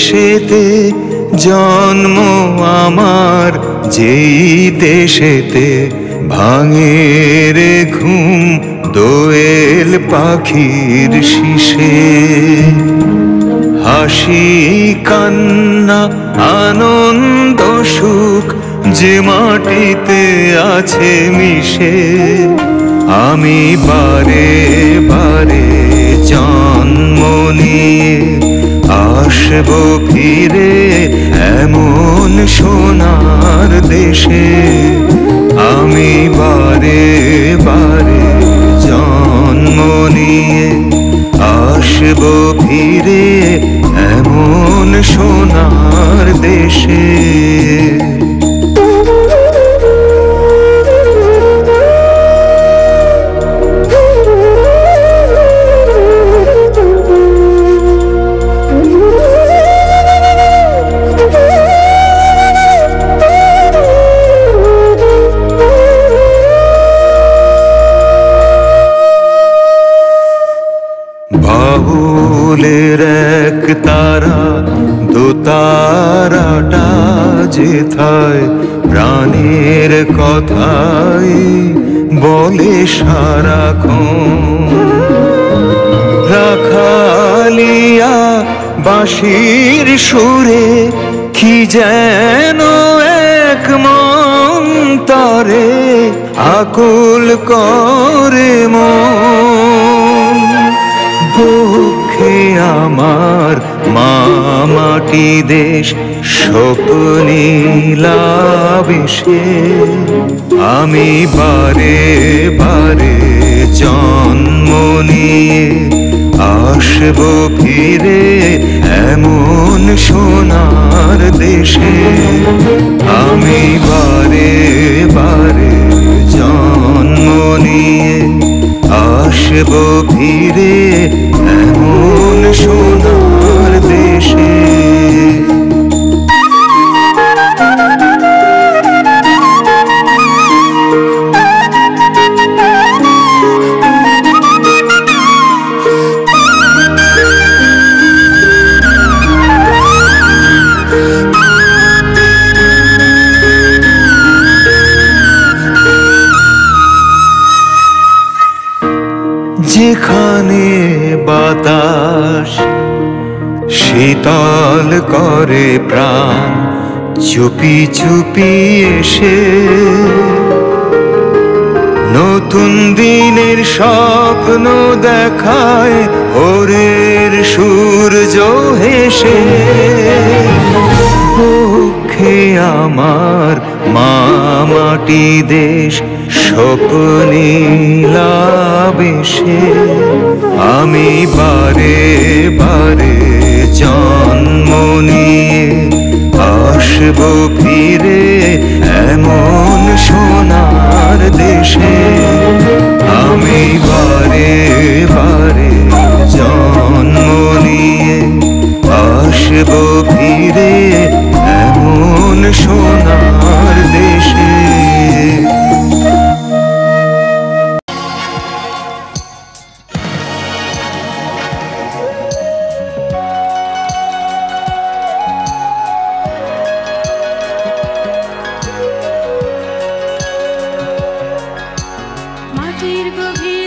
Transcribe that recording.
দেশেতে জন্ম আমার, যেই দেশেতে ভাঙে রে ঘুম দোয়েল পাখির শিশে। হাসি কান্না আনন্দ সুখ যে মাটিতে আছে মিশে, আমি বারে বারে জন্ম নিয়ে আসবো ফিরে এমন সোনার দেশে। আমি বারে বারে জন্ম নিয়ে আসবো ফিরে এমন সোনার দেশে। বাউলের এক তারা দু তারাটা যেথায় প্রাণের কথাই বলে সারাক্ষণ। রাখালিয়া বাঁশির সুরে কি যেন এক মন্তরে আকুল করে মন। বুকে আমার মা মাটি দেশ স্বপ্নীলা বেশে, আমি বারে বারে জন্ম নিয়ে আসবো ফিরে এমন সোনার দেশে। আমি বারে বারে জন্ম নিয়ে আসবো ফিরে এমন সোনার দেশে। যেখানে বাতাস শীতল করে প্রাণ চুপি চুপি এসে, নতুন দিনের স্বপ্ন দেখায় ভোরের সূর্য হেসে। বুকে আমার মা মাটি দেশ স্বপ্নীলা বেশে, আমি বারে বারে জন্ম নিয়ে আসবো ফিরে এমন সোনার দেশে। আমি বারে বারে জন্ম নিয়ে আসবো ফিরে এমন সোনার দেশে। মাটির গভীর